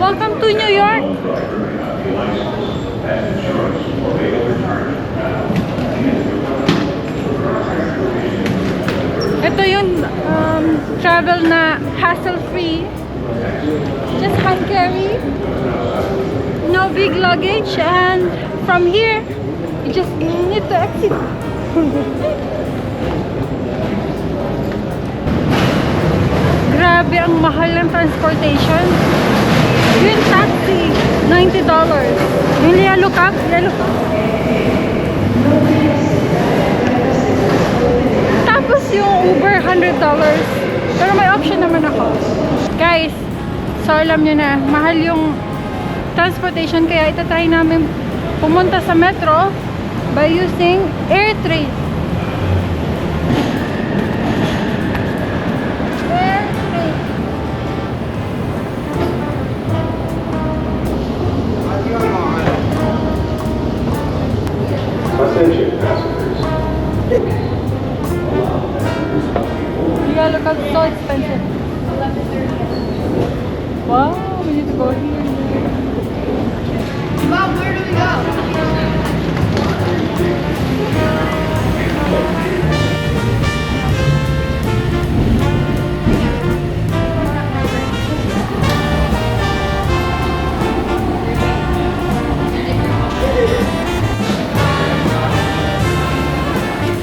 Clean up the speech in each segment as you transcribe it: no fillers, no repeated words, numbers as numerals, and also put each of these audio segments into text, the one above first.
Welcome to New York! Ito yung travel na hassle-free. Just hand carry. No big luggage. And from here, you just need to exit. Grabe, ang mahal ng transportation. Yung taxi, $90. Yung yellow cab. Tapos yung Uber, $100. Pero may option naman ako. Guys, so alam nyo na, mahal yung transportation. Kaya itatry namin pumunta sa metro by using AirTrain. Attention passengers. Yeah, look, it's so expensive. Wow, we need to go here. Mom, where do we go?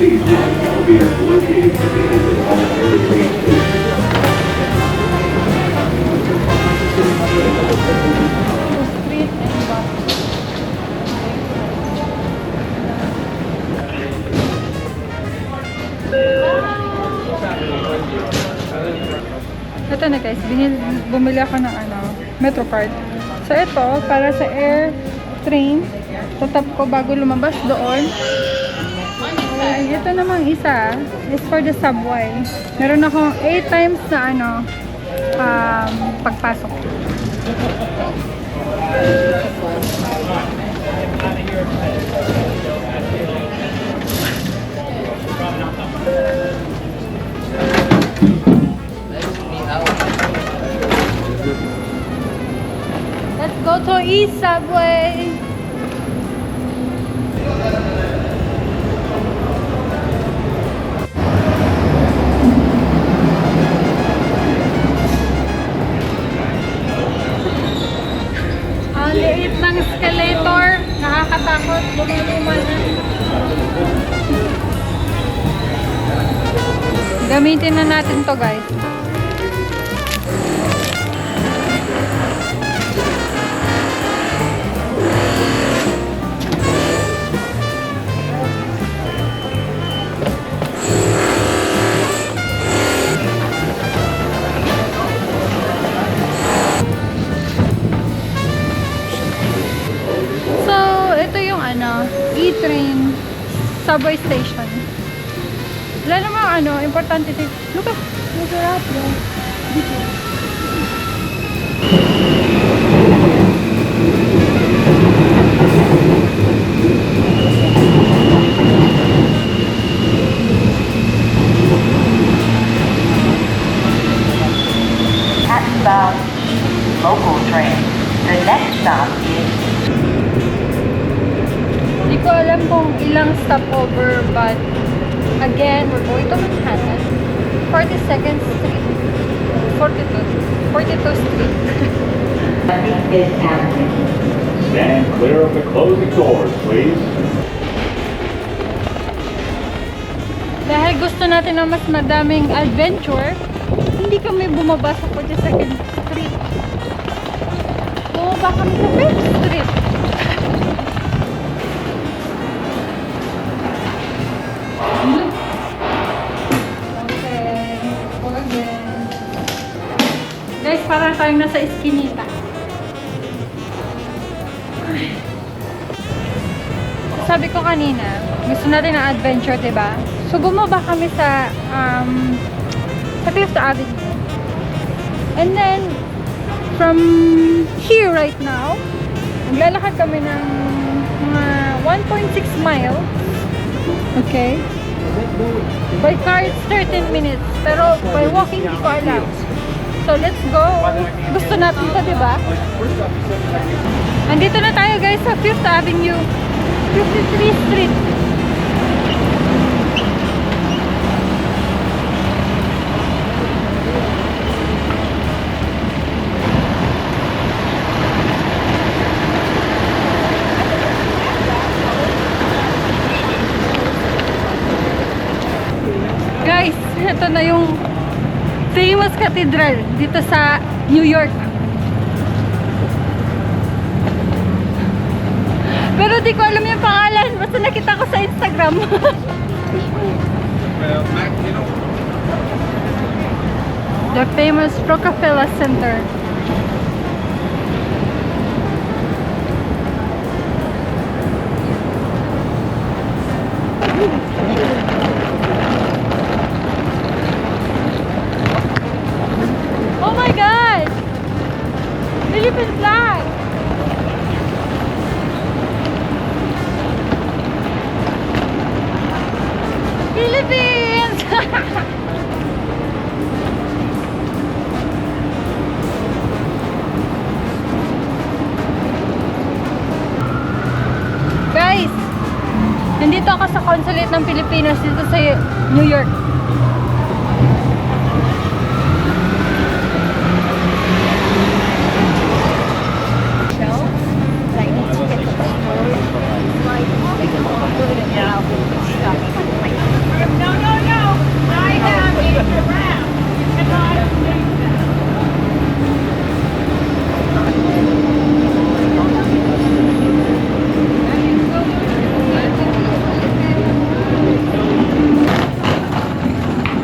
These lines will be located at the end of all AirTrain stations. The street and bus. Ito na guys, bumili ako ng Metro card. So ito, para sa air train, tatap ko bago lumabas doon. Ay, ito namang isa is for the subway. Meron akong 8 times na pagpasok. Let's go to East Subway. Ang liit ng escalator, nakakatakot, lumuluma na. Gamitin na natin to guys. E-train subway station. Wala namang importante dito. Look at, masarap bro. Dito. Hattonbound local train. The next stop is. Hindi ko alam kung ilang stopover, but again, we're going to Manhattan. 42nd Street. 42 Street. Stand clear of the closing doors, please. Dahil gusto natin ng mas madaming adventure, hindi kami bumaba sa 42nd Street. Bumaba kami sa 5th Street. Guys, parang tayong nasa eskinita. Sabi ko kanina, gusto natin ng adventure, diba? So, bumaba kami sa Fifth Avenue. And then, from here right now, maglalakad kami ng mga 1.6 miles. Okay? By car, it's 13 minutes. Pero by walking, hindi ko alam. So, So, let's go. Gusto natin ito, di ba? Andito na tayo guys sa 5th Avenue, 53 Street. Guys, ito na yung famous cathedral dito sa New York. Pero di ko alam yung pangalan. Basta nakita ko sa Instagram. The famous Rockefeller Center. Oh my God! Philippine flag! Philippines! Guys, nandito ako sa consulate ng Pilipinas dito sa New York.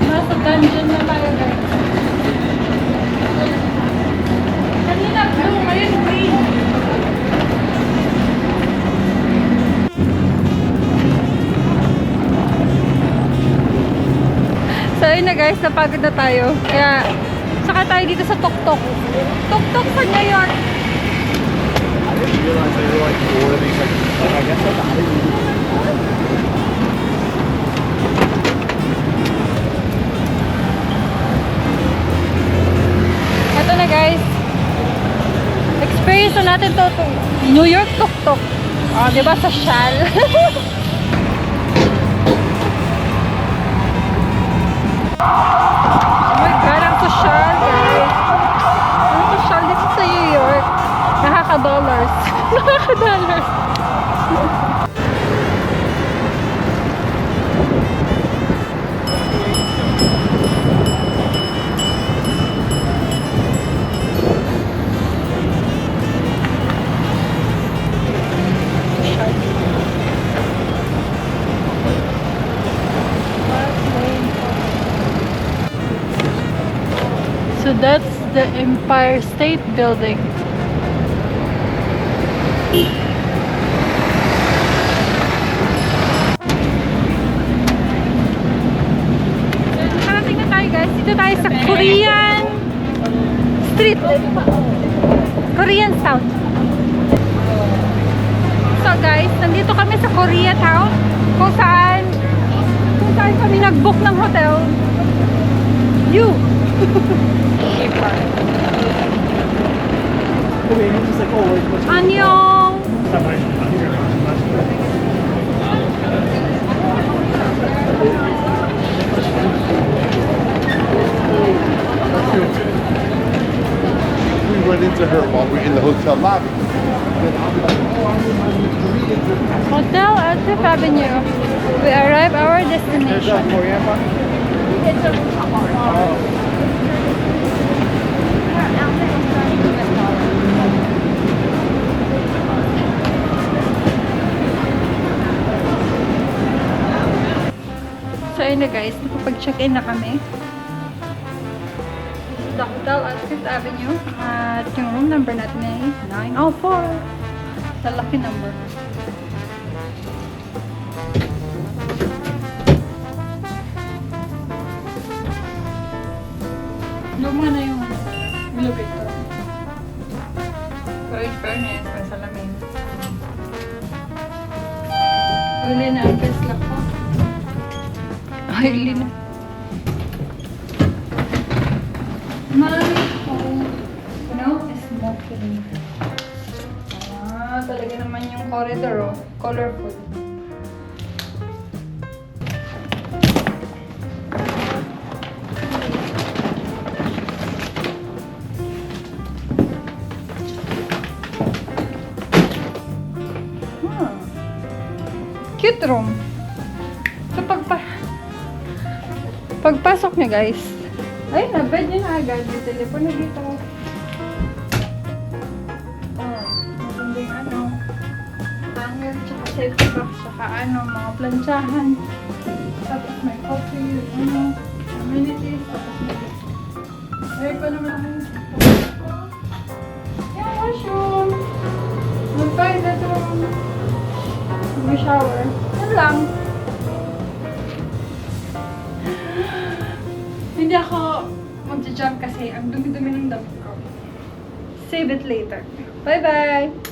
Nasa dungeon na tayo guys. Kanina blue, ngayon green. So ayun na guys, napagod na tayo. Kaya saka tayo dito sa Tuk-Tuk. Tuk-Tuk sa New York. I didn't realize they were like 4 of these. Like, I guess I didn't. Ito na guys. Experience na natin to New York Tuk-Tuk. Oh, di ba sa Shal? Oh my God, ang social guys. Ang social dito sa New York. Nakaka-dollars. Nakaka-dollars. So that's the Empire State Building. Nakarating na tayo guys. Dito tayo sa Korean Street. Korean Town. So guys, nandito kami sa Koreatown kung saan kami nag-book ng hotel. You! Annyeong! We went into her while we were in the hotel lobby. Hotel at 5th Avenue. We arrive our destination. So ayun na guys, nakapag-check-in na kami. The hotel at 5th Avenue. At yung room number natin ay 904. The lucky number. Luma na yung elevator. Pero in fairness, may salamin. Uli na ang best luck ko. Ay, uli na. Mami! Talaga naman yung corridor, oh. Colorful. Cute room. So, pagpasok niya, guys, ay, na bed niya na agad. May telepono na dito. Magandang ano, hanger, tsaka safety box, tsaka ano, mga planchahan. Tapos may coffee, ano, amenities, tapos may aircon naman ako. Yung washroom. May toilet room. May shower. Yan lang. Hindi ako magja-jump kasi ang dumi-dumi ng damit ko. Save it later. Bye-bye!